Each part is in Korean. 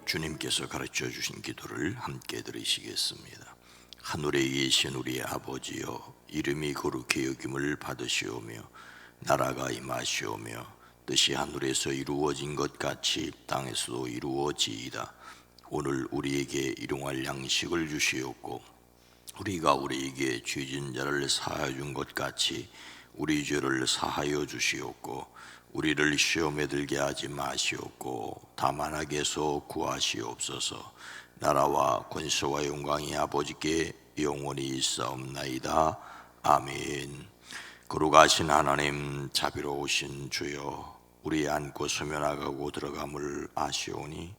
주님께서 가르쳐 주신 기도를 함께 들으시겠습니다. 하늘에 계신 우리 아버지여, 이름이 거룩히 여김을 받으시오며 나라가 임하시오며 뜻이 하늘에서 이루어진 것 같이 땅에서도 이루어지이다. 오늘 우리에게 일용할 양식을 주시옵고 우리가 우리에게 죄진 자를 사하여 준 것 같이 우리 죄를 사하여 주시옵고 우리를 시험에 들게 하지 마시옵고 다만 악에서 구하시옵소서. 나라와 권세와 영광이 아버지께 영원히 있사옵나이다. 아멘. 거룩하신 하나님, 자비로우신 주여, 우리 안고 서며 나가고 들어감을 아시오니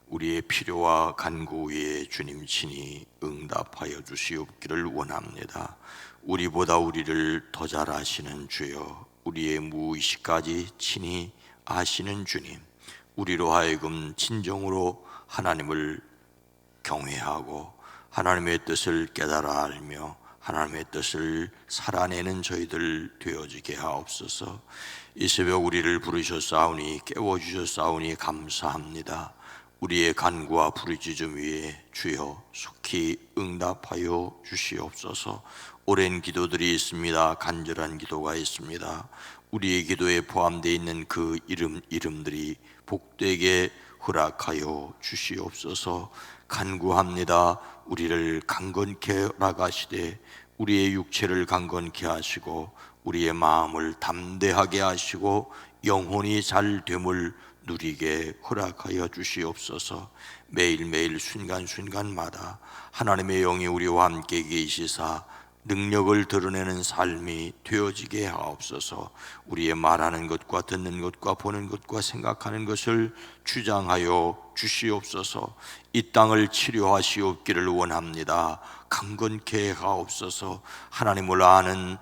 우리의 필요와 간구 위에 주님 친히 응답하여 주시옵기를 원합니다. 우리보다 우리를 더 잘 아시는 주여, 우리의 무의식까지 친히 아시는 주님, 우리로 하여금 진정으로 하나님을 경외하고 하나님의 뜻을 깨달아 알며 하나님의 뜻을 살아내는 저희들 되어지게 하옵소서. 이 새벽 우리를 부르셨사오니 깨워주셨사오니 감사합니다. 우리의 간구와 부르짖음 위에 주여 속히 응답하여 주시옵소서. 오랜 기도들이 있습니다. 간절한 기도가 있습니다. 우리의 기도에 포함되어 있는 그 이름들이 복되게 허락하여 주시옵소서. 간구합니다. 우리를 강건케 허락하시되 우리의 육체를 강건케 하시고 우리의 마음을 담대하게 하시고 영혼이 잘 됨을 누리게 허락하여 주시옵소서. 매일매일 순간순간마다 하나님의 영이 우리와 함께 계시사 능력을 드러내는 삶이 되어지게 하옵소서. 우리의 말하는 것과 듣는 것과 보는 것과 생각하는 것을 주장하여 주시옵소서. 이 땅을 치료하시옵기를 원합니다. 강건케 하옵소서. 하나님을 아는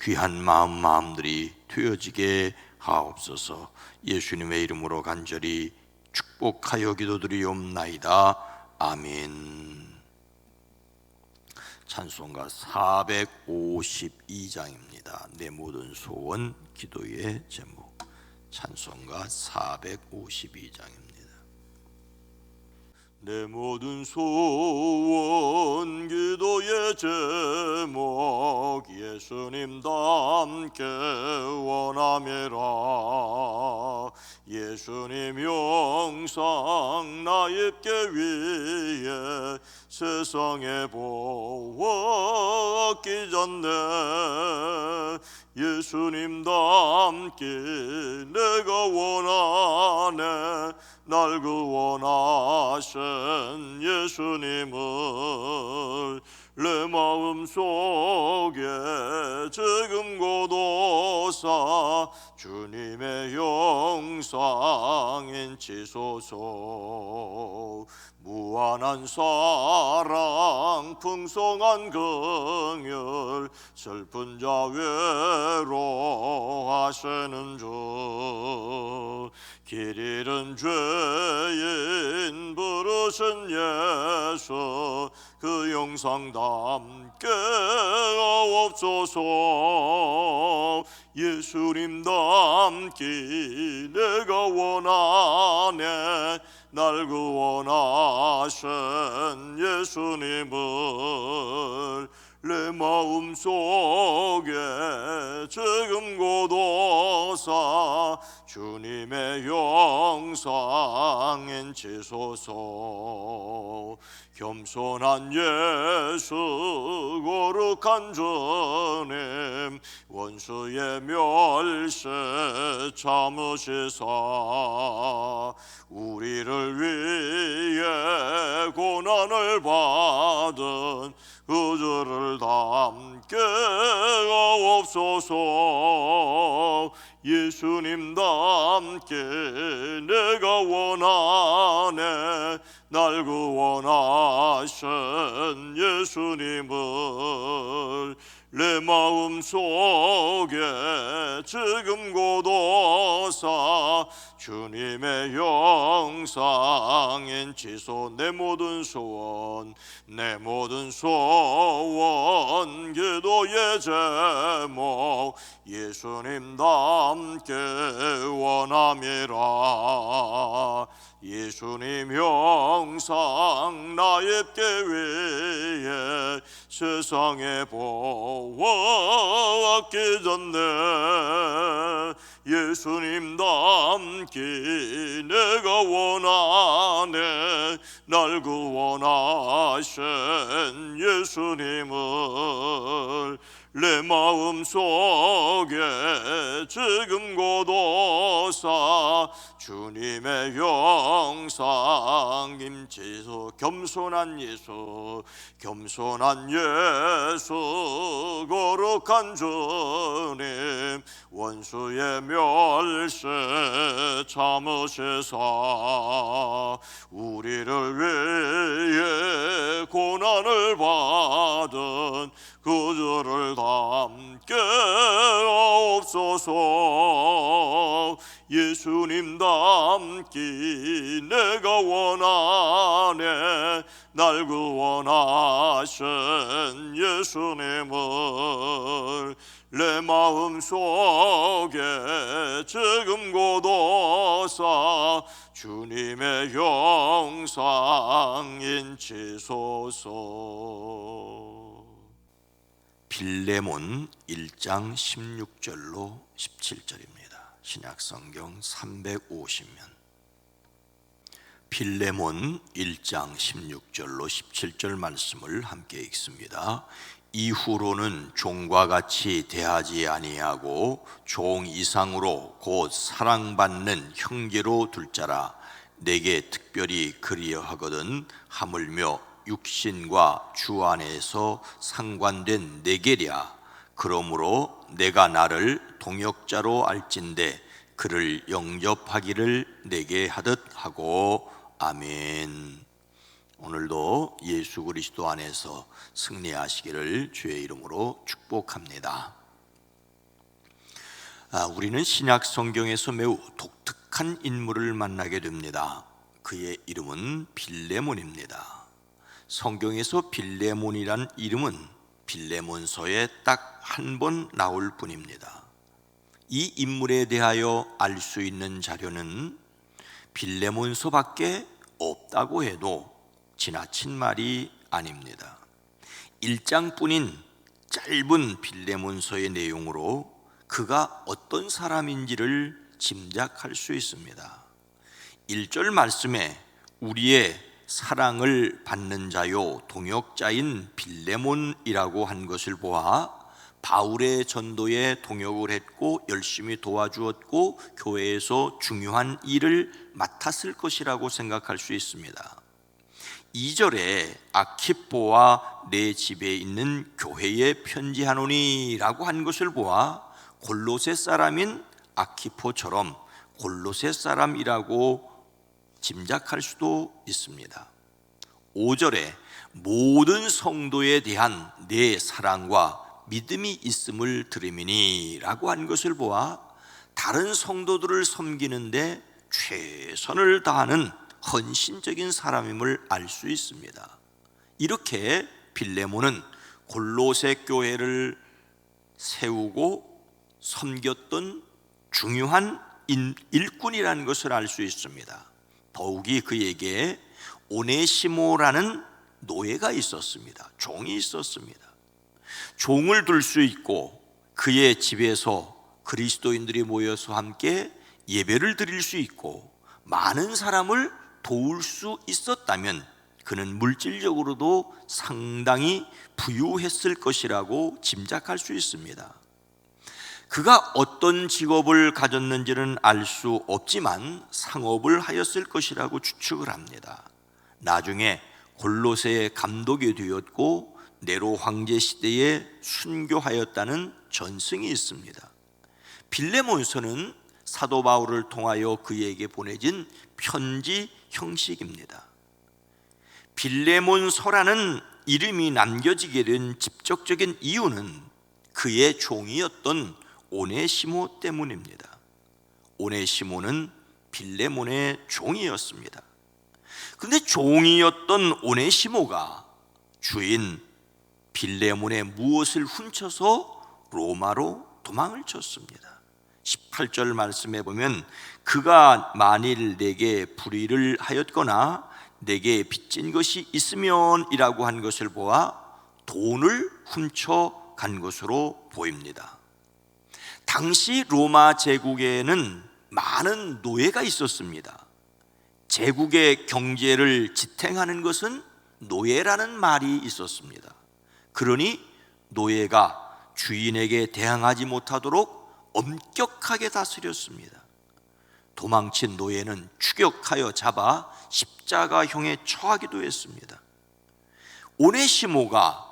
귀한 마음들이 되어지게 하옵소서. 예수님의 이름으로 간절히 축복하여 기도드리옵나이다. 아멘. 찬송가 452장입니다. 내 모든 소원 기도의 제목. 찬송가 452장입니다. 내 모든 소원 기도의 제목 예수님 닮게 원함이라. 예수님 영상 나 입게 위해 세상에 보았기 전에 예수님 닮기 내가 원하네. 날 구원하신 예수님을 내 마음속에 지금 고도사 주님의 영상 인치소서. 무한한 사랑 풍성한 긍휼 슬픈 자 외로워하시는 주 길 잃은 죄인 부르신 예수 그 영상 담게 하옵소서. 예수님 닮기 내가 원하네. 날 구원하신 예수님을 내 마음속에 지금 고도사 주님의 영상 인치소서. 겸손한 예수 거룩한 주님 원수의 멸시 참으시사 우리를 위해 고난을 받은 그 주를 담게 하옵소서. 예수님 닮게 내가 원하네. 날 구원하신 예수님을 내 마음 속에 지금 고도사 주님의 영상인 지소 내 모든 소원 기도의 제목 예수님답게 원함이라. 예수님 형상 나입게 위해 세상에 보았기 전에 예수님 닮기 내가 원하네. 날 구원하신 예수님을 내 마음 속에 지금 고도사 주님의 영상 임지소 겸손한 예수 거룩한 주님 원수의 멸시 참으시사 우리를 위해 고난을 받은 그 주를 닮게 하옵소서. 예수님 닮기 내가 원하네. 날 구원하신 예수님을 내 마음 속에 지금 고도사 주님의 영상 인치소서. 빌레몬 1장 16절로 17절입니다. 신약성경 350면 빌레몬 1장 16절로 17절 말씀을 함께 읽습니다. 이후로는 종과 같이 대하지 아니하고 종 이상으로 곧 사랑받는 형제로 둘 자라. 내게 특별히 그리하거든 하물며 육신과 주 안에서 상관된 내게랴. 그러므로 내가 나를 동역자로 알진대 그를 영접하기를 내게 하듯 하고. 아멘. 오늘도 예수 그리스도 안에서 승리하시기를 주의 이름으로 축복합니다. 우리는 신약 성경에서 매우 독특한 인물을 만나게 됩니다. 그의 이름은 빌레몬입니다. 성경에서 빌레몬이란 이름은 빌레몬서에 딱 한 번 나올 뿐입니다. 이 인물에 대하여 알 수 있는 자료는 빌레몬서밖에 없다고 해도 지나친 말이 아닙니다. 1장뿐인 짧은 빌레몬서의 내용으로 그가 어떤 사람인지를 짐작할 수 있습니다. 1절 말씀에 우리의 사랑을 받는 자요 동역자인 빌레몬이라고 한 것을 보아 바울의 전도에 동역을 했고 열심히 도와주었고 교회에서 중요한 일을 맡았을 것이라고 생각할 수 있습니다. 2절에 아키포와 내 집에 있는 교회에 편지하노니라고 한 것을 보아 골로새 사람인 아키포처럼 골로새 사람이라고 짐작할 수도 있습니다. 5절에 모든 성도에 대한 내 사랑과 믿음이 있음을 들음이니 라고 한 것을 보아 다른 성도들을 섬기는데 최선을 다하는 헌신적인 사람임을 알 수 있습니다. 이렇게 빌레몬은 골로새 교회를 세우고 섬겼던 중요한 일꾼이라는 것을 알 수 있습니다. 더욱이 그에게 오네시모라는 노예가 있었습니다. 종이 있었습니다. 종을 둘 수 있고 그의 집에서 그리스도인들이 모여서 함께 예배를 드릴 수 있고 많은 사람을 도울 수 있었다면 그는 물질적으로도 상당히 부유했을 것이라고 짐작할 수 있습니다. 그가 어떤 직업을 가졌는지는 알 수 없지만 상업을 하였을 것이라고 추측을 합니다. 나중에 골로새의 감독이 되었고 네로 황제 시대에 순교하였다는 전승이 있습니다. 빌레몬서는 사도 바울을 통하여 그에게 보내진 편지 형식입니다. 빌레몬서라는 이름이 남겨지게 된 직접적인 이유는 그의 종이었던 오네시모 때문입니다. 오네시모는 빌레몬의 종이었습니다. 그런데 종이었던 오네시모가 주인 빌레몬의 무엇을 훔쳐서 로마로 도망을 쳤습니다. 18절 말씀에 보면 그가 만일 내게 불의를 하였거나 내게 빚진 것이 있으면 이라고 한 것을 보아 돈을 훔쳐 간 것으로 보입니다. 당시 로마 제국에는 많은 노예가 있었습니다. 제국의 경제를 지탱하는 것은 노예라는 말이 있었습니다. 그러니 노예가 주인에게 대항하지 못하도록 엄격하게 다스렸습니다. 도망친 노예는 추격하여 잡아 십자가형에 처하기도 했습니다. 오네시모가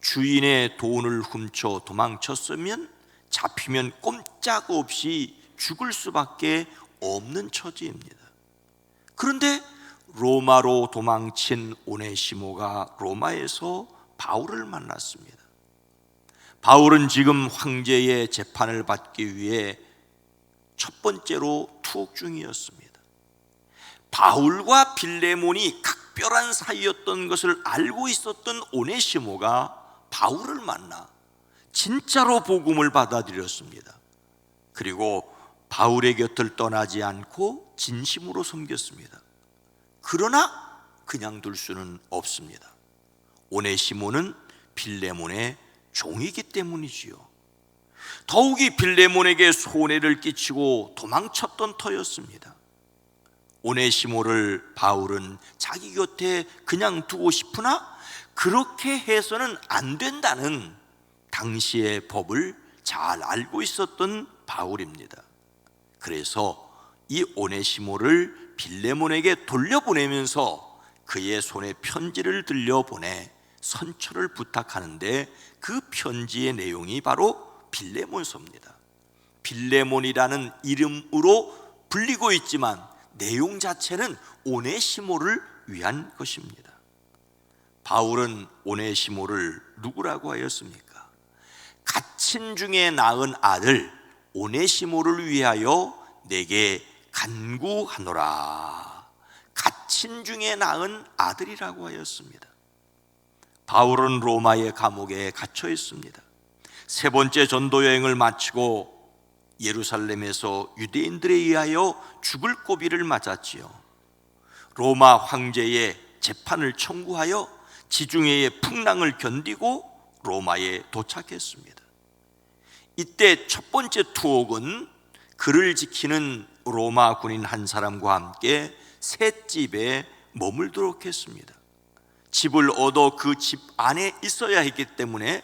주인의 돈을 훔쳐 도망쳤으면 잡히면 꼼짝없이 죽을 수밖에 없는 처지입니다. 그런데 로마로 도망친 오네시모가 로마에서 바울을 만났습니다. 바울은 지금 황제의 재판을 받기 위해 첫 번째로 투옥 중이었습니다. 바울과 빌레몬이 각별한 사이였던 것을 알고 있었던 오네시모가 바울을 만나 진짜로 복음을 받아들였습니다. 그리고 바울의 곁을 떠나지 않고 진심으로 섬겼습니다. 그러나 그냥 둘 수는 없습니다. 오네시모는 빌레몬의 종이기 때문이지요. 더욱이 빌레몬에게 손해를 끼치고 도망쳤던 터였습니다. 오네시모를 바울은 자기 곁에 그냥 두고 싶으나 그렇게 해서는 안 된다는 당시의 법을 잘 알고 있었던 바울입니다. 그래서 이 오네시모를 빌레몬에게 돌려보내면서 그의 손에 편지를 들려보내 선처를 부탁하는데 그 편지의 내용이 바로 빌레몬서입니다. 빌레몬이라는 이름으로 불리고 있지만 내용 자체는 오네시모를 위한 것입니다. 바울은 오네시모를 누구라고 하였습니까? 갇힌 중에 낳은 아들 오네시모를 위하여 내게 간구하노라. 갇힌 중에 낳은 아들이라고 하였습니다. 바울은 로마의 감옥에 갇혀 있습니다. 세 번째 전도 여행을 마치고 예루살렘에서 유대인들에 의하여 죽을 고비를 맞았지요. 로마 황제의 재판을 청구하여 지중해의 풍랑을 견디고 로마에 도착했습니다. 이때 첫 번째 투옥은 그를 지키는 로마 군인 한 사람과 함께 셋집에 머물도록 했습니다. 집을 얻어 그 집 안에 있어야 했기 때문에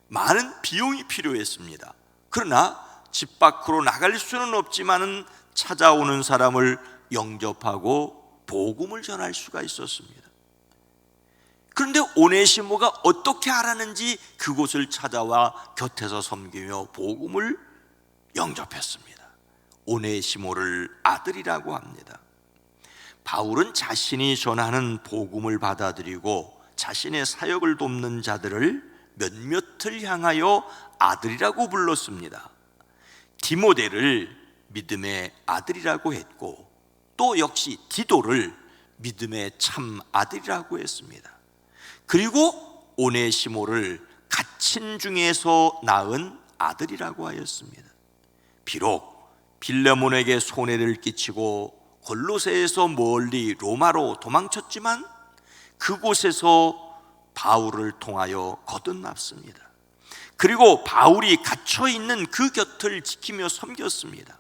많은 비용이 필요했습니다. 그러나 집 밖으로 나갈 수는 없지만은 찾아오는 사람을 영접하고 복음을 전할 수가 있었습니다. 그런데 오네시모가 어떻게 알았는지 그곳을 찾아와 곁에서 섬기며 복음을 영접했습니다. 오네시모를 아들이라고 합니다. 바울은 자신이 전하는 복음을 받아들이고 자신의 사역을 돕는 자들을 몇몇을 향하여 아들이라고 불렀습니다. 디모데를 믿음의 아들이라고 했고 또 역시 디도를 믿음의 참 아들이라고 했습니다. 그리고 오네시모를 갇힌 중에서 낳은 아들이라고 하였습니다. 비록 빌레몬에게 손해를 끼치고 골로새에서 멀리 로마로 도망쳤지만 그곳에서 바울을 통하여 거듭났습니다. 그리고 바울이 갇혀있는 그 곁을 지키며 섬겼습니다.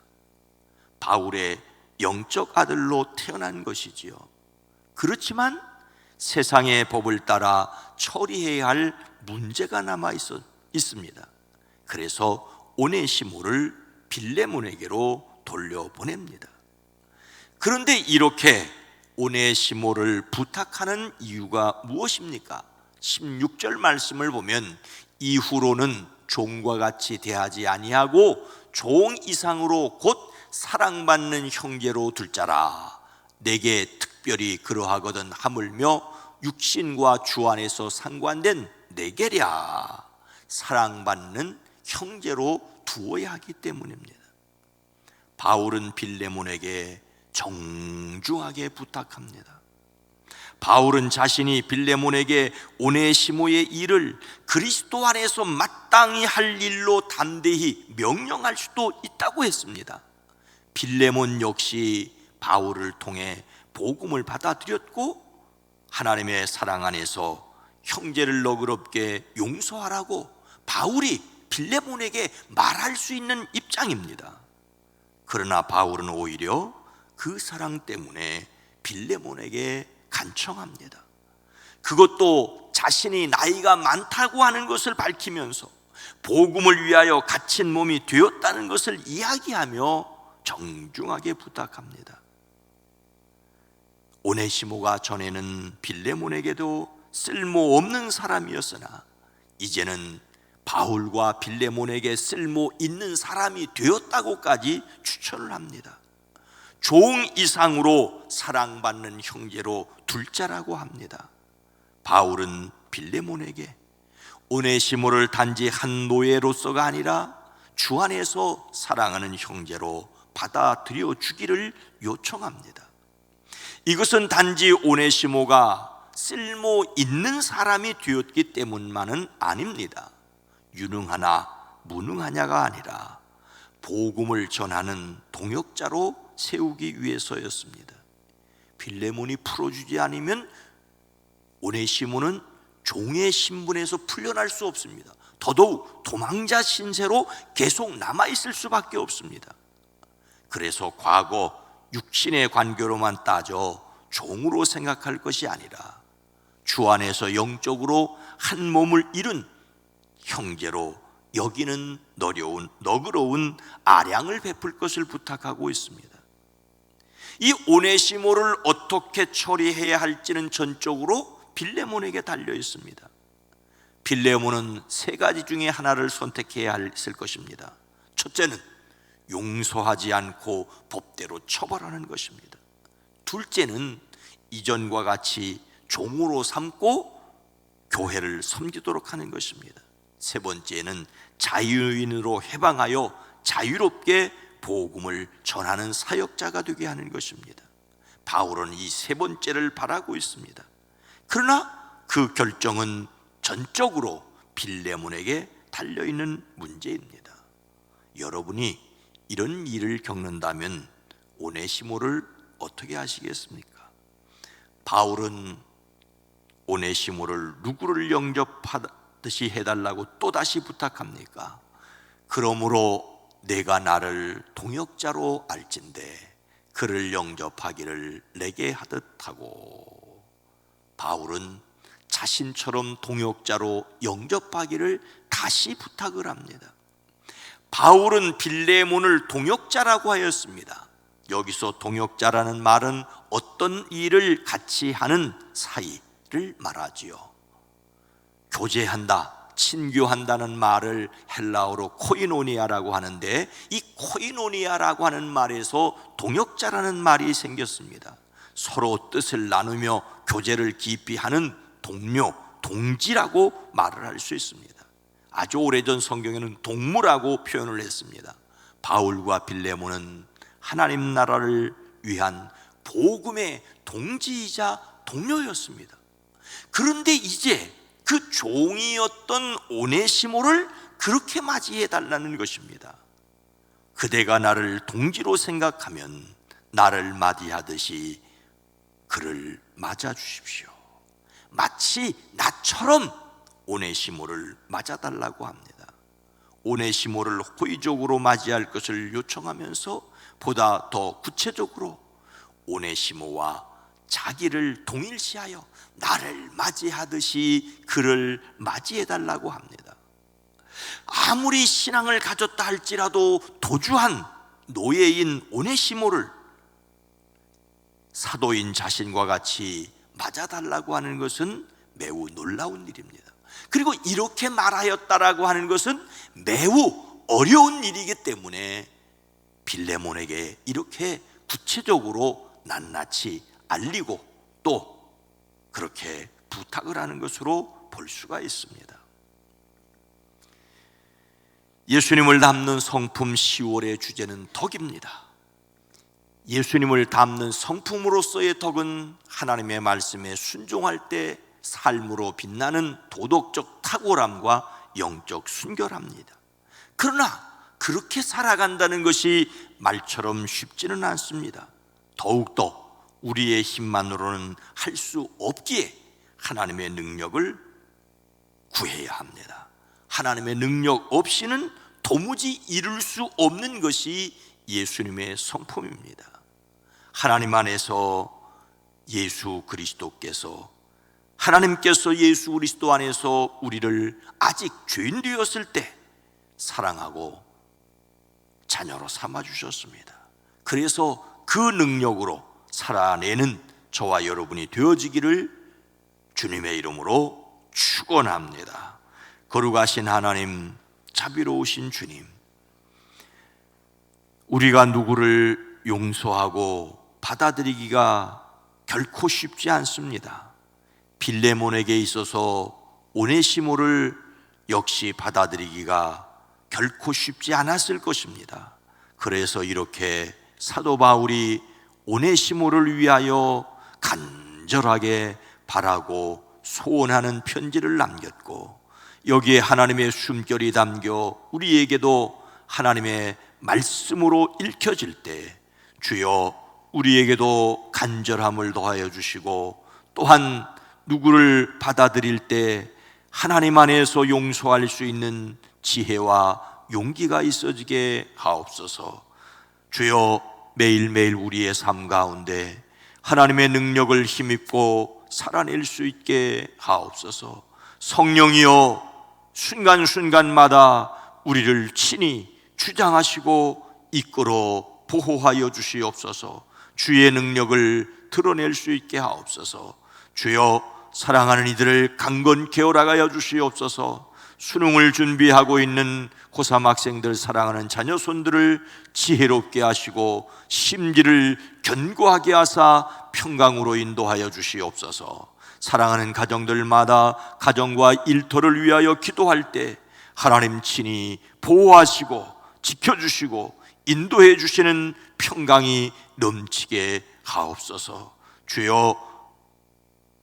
바울의 영적 아들로 태어난 것이지요. 그렇지만 세상의 법을 따라 처리해야 할 문제가 남아 있습니다. 그래서 오네시모를 빌레몬에게로 돌려보냅니다. 그런데 이렇게 오네시모를 부탁하는 이유가 무엇입니까? 16절 말씀을 보면 이후로는 종과 같이 대하지 아니하고 종 이상으로 곧 사랑받는 형제로 둘 자라. 내게 특별히 그러하거든 하물며 육신과 주 안에서 상관된 내게랴. 사랑받는 형제로 두어야 하기 때문입니다. 바울은 빌레몬에게 정중하게 부탁합니다. 바울은 자신이 빌레몬에게 오네시모의 일을 그리스도 안에서 마땅히 할 일로 담대히 명령할 수도 있다고 했습니다. 빌레몬 역시 바울을 통해 복음을 받아들였고 하나님의 사랑 안에서 형제를 너그럽게 용서하라고 바울이 빌레몬에게 말할 수 있는 입장입니다. 그러나 바울은 오히려 그 사랑 때문에 빌레몬에게 간청합니다. 그것도 자신이 나이가 많다고 하는 것을 밝히면서 복음을 위하여 갇힌 몸이 되었다는 것을 이야기하며 정중하게 부탁합니다. 오네시모가 전에는 빌레몬에게도 쓸모없는 사람이었으나 이제는 바울과 빌레몬에게 쓸모 있는 사람이 되었다고까지 추천을 합니다. 종 이상으로 사랑받는 형제로 둘자라고 합니다. 바울은 빌레몬에게 오네시모를 단지 한 노예로서가 아니라 주 안에서 사랑하는 형제로 받아들여 주기를 요청합니다. 이것은 단지 오네시모가 쓸모 있는 사람이 되었기 때문만은 아닙니다. 유능하나 무능하냐가 아니라 복음을 전하는 동역자로 세우기 위해서였습니다. 빌레몬이 풀어주지 않으면 오네시모는 종의 신분에서 풀려날 수 없습니다. 더더욱 도망자 신세로 계속 남아있을 수밖에 없습니다. 그래서 과거 육신의 관계로만 따져 종으로 생각할 것이 아니라 주 안에서 영적으로 한 몸을 이룬 형제로 여기는 너그러운 아량을 베풀 것을 부탁하고 있습니다. 이 오네시모를 어떻게 처리해야 할지는 전적으로 빌레몬에게 달려 있습니다. 빌레몬은 세 가지 중에 하나를 선택해야 했을 것입니다. 첫째는 용서하지 않고 법대로 처벌하는 것입니다. 둘째는 이전과 같이 종으로 삼고 교회를 섬기도록 하는 것입니다. 세 번째는 자유인으로 해방하여 자유롭게 복음을 전하는 사역자가 되게 하는 것입니다. 바울은 이 세 번째를 바라고 있습니다. 그러나 그 결정은 전적으로 빌레몬에게 달려있는 문제입니다. 여러분이 이런 일을 겪는다면 오네시모를 어떻게 하시겠습니까? 바울은 오네시모를 누구를 영접하듯이 해달라고 또다시 부탁합니까? 그러므로 내가 나를 동역자로 알진대 그를 영접하기를 내게 하듯 하고, 바울은 자신처럼 동역자로 영접하기를 다시 부탁을 합니다. 바울은 빌레몬을 동역자라고 하였습니다. 여기서 동역자라는 말은 어떤 일을 같이 하는 사이를 말하지요. 교제한다, 친교한다는 말을 헬라어로 코이노니아라고 하는데, 이 코이노니아라고 하는 말에서 동역자라는 말이 생겼습니다. 서로 뜻을 나누며 교제를 깊이 하는 동료, 동지라고 말을 할 수 있습니다. 아주 오래전 성경에는 동무라고 표현을 했습니다. 바울과 빌레몬은 하나님 나라를 위한 복음의 동지이자 동료였습니다. 그런데 이제 그 종이었던 오네시모를 그렇게 맞이해 달라는 것입니다. 그대가 나를 동지로 생각하면 나를 맞이하듯이 그를 맞아 주십시오. 마치 나처럼 오네시모를 맞아달라고 합니다. 오네시모를 호의적으로 맞이할 것을 요청하면서 보다 더 구체적으로 오네시모와 자기를 동일시하여 나를 맞이하듯이 그를 맞이해달라고 합니다. 아무리 신앙을 가졌다 할지라도 도주한 노예인 오네시모를 사도인 자신과 같이 맞아달라고 하는 것은 매우 놀라운 일입니다. 그리고 이렇게 말하였다라고 하는 것은 매우 어려운 일이기 때문에 빌레몬에게 이렇게 구체적으로 낱낱이 알리고 또 그렇게 부탁을 하는 것으로 볼 수가 있습니다. 예수님을 담는 성품 10월의 주제는 덕입니다. 예수님을 담는 성품으로서의 덕은 하나님의 말씀에 순종할 때 삶으로 빛나는 도덕적 탁월함과 영적 순결합니다. 그러나 그렇게 살아간다는 것이 말처럼 쉽지는 않습니다. 더욱더 우리의 힘만으로는 할 수 없기에 하나님의 능력을 구해야 합니다. 하나님의 능력 없이는 도무지 이룰 수 없는 것이 예수님의 성품입니다. 하나님 안에서 예수 그리스도께서, 하나님께서 예수 그리스도 안에서 우리를 아직 죄인 되었을 때 사랑하고 자녀로 삼아주셨습니다. 그래서 그 능력으로 살아내는 저와 여러분이 되어지기를 주님의 이름으로 축원합니다. 거룩하신 하나님, 자비로우신 주님, 우리가 누구를 용서하고 받아들이기가 결코 쉽지 않습니다. 빌레몬에게 있어서 오네시모를 역시 받아들이기가 결코 쉽지 않았을 것입니다. 그래서 이렇게 사도 바울이 오네시모를 위하여 간절하게 바라고 소원하는 편지를 남겼고, 여기에 하나님의 숨결이 담겨 우리에게도 하나님의 말씀으로 읽혀질 때 주여 우리에게도 간절함을 더하여 주시고, 또한 누구를 받아들일 때 하나님 안에서 용서할 수 있는 지혜와 용기가 있어지게 하옵소서. 주여 매일매일 우리의 삶 가운데 하나님의 능력을 힘입고 살아낼 수 있게 하옵소서. 성령이여 순간순간마다 우리를 친히 주장하시고 이끌어 보호하여 주시옵소서. 주의 능력을 드러낼 수 있게 하옵소서. 주여 사랑하는 이들을 강건케 허락하여 주시옵소서. 수능을 준비하고 있는 고3 학생들, 사랑하는 자녀손들을 지혜롭게 하시고 심지를 견고하게 하사 평강으로 인도하여 주시옵소서. 사랑하는 가정들마다 가정과 일터를 위하여 기도할 때 하나님 친히 보호하시고 지켜주시고 인도해 주시는 평강이 넘치게 하옵소서. 주여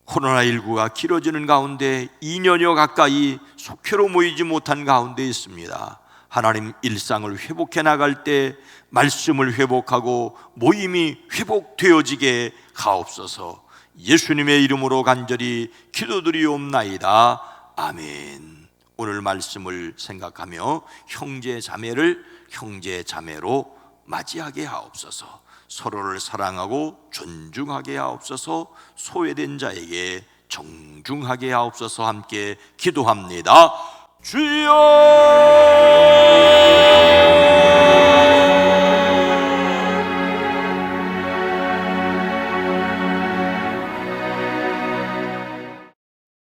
코로나19가 길어지는 가운데 2년여 가까이 속회로 모이지 못한 가운데 있습니다. 하나님, 일상을 회복해 나갈 때 말씀을 회복하고 모임이 회복되어지게 하옵소서. 예수님의 이름으로 간절히 기도드리옵나이다. 아멘. 오늘 말씀을 생각하며 형제 자매를 형제 자매로 맞이하게 하옵소서. 서로를 사랑하고 존중하게 하옵소서. 소외된 자에게 정중하게 하옵소서. 함께 기도합니다. 주여